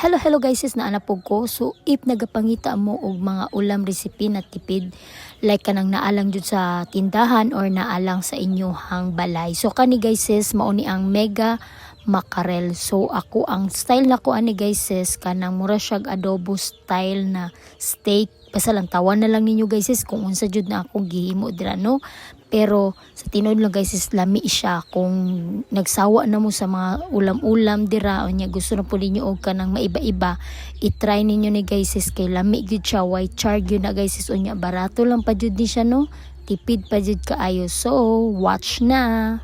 Hello guys, is na anapog ko. So if nagapangita mo og mga ulam recipe na tipid like kanang naalang jud sa tindahan or naalang sa inyohang balay. So kani guys sis mauni ang mega mackerel. So ako ang style nako ani guys sis kanang mura siyag adobo style na steak. Basta lang tawan na lang ninyo guys sis kung unsa jud na akong gihimo dira no. Pero sa tinuod lang guys is lami siya kung nagsawa na mo sa mga ulam-ulam dira o nya gusto na po ninyo og kanang maiba-iba i-try ninyo ni guys is kay lami gyud siya white char gyud na guys is unya barato lang pa jud ni siya no tipid pa jud kaayo so watch na.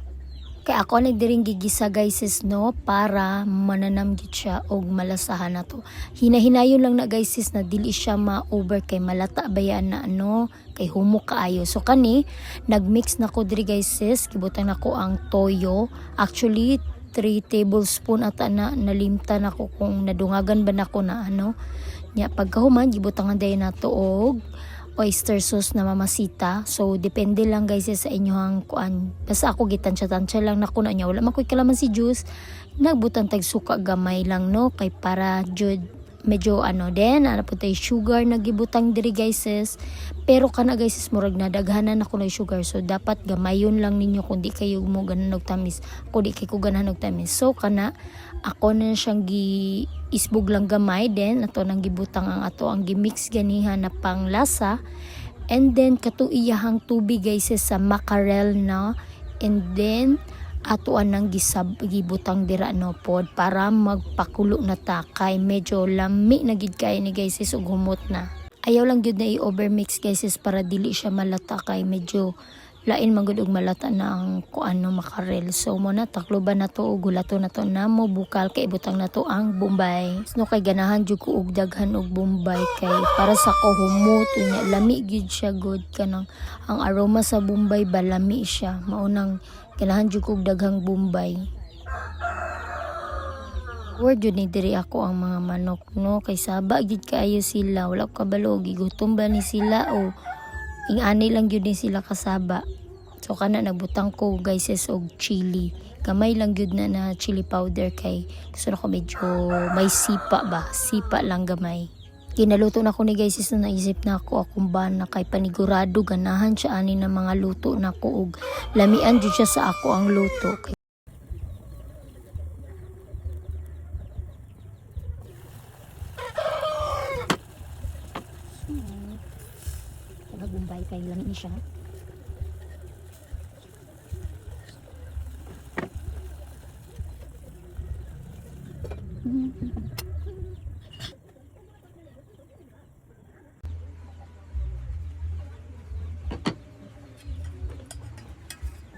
Kay ako nagdiring gigisa guys is no para mananam gid siya og malasahan na to. Hinahinayon lang na guys is na dili siya ma-over kay malata bayan na ano kay humo kaayo. So kani nagmix na ko diri guys sis gibutang nako ang toyo. Actually 3 tablespoon ata na nalimtan ako kung nadungagan ba nako na ano. Nya pagkahuman gibutang day nato og oyster sauce na mamasita. So depende lang guys sa inyohang kuan. Basta ako gitansya-tansya lang nako na nya wala man koy kalamansi juice. Nagbutan tag suka gamay lang no kay para jud medyo ano din ana po tay sugar nagibutang diri guys sis. Pero kana guys sis murag nadaghanan ako ng sugar so dapat gamayon lang ninyo kung di kayo mo ganan og tamis. Ako di kay ko ganahan og tamis. So kana ako na siyang isbog lang gamay din ato nang gibutang ang ato ang gimix ganihan na panglasa and then kato iyahang tubig guys sa mackerel na and then ato nang gibutang dira no pod para magpakulo na ta kay medyo lami na gid kay ni guys ug humot na. Ayaw lang gyud na i-overmix guys para dili siya malata kay medyo lain magud og malata na ang kuan no mackerel. So mo na takloban na to og gulato na to na mo bukal kay ibutang na to ang bombay. No kay ganahan jud ko og daghan og bombay kay para sa ko humot unya lami gyud siya good kanang ang aroma sa bombay ba lami siya. Maunang ganahan jud ko og daghang bombay. Word jud ni diri ako ang mga manok no kay saba gid kaayo sila wala ko kabalo gigutom ba ni sila o ingani lang gyud ni sila kasaba. So kana nagbutang ko guys og chili. Kamay lang gyud na chili powder kay gusto na ko medyo may sipa ba. Sipa lang gamay. Kinaluto na ko ni guys na naisip na ako akong bana kay panigurado ganahan siya ani na mga luto na ko og lamian jud siya sa ako ang luto. Bombay kay lang ni siya.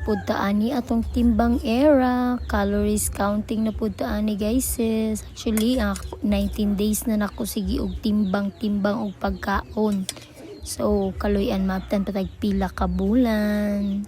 Pudta ani atong timbang era, calories counting na pudta ani guys sis. Actually 19 days na nako sige og timbang og pagkaon. So, kaloyan maptan patag pila ka bulan.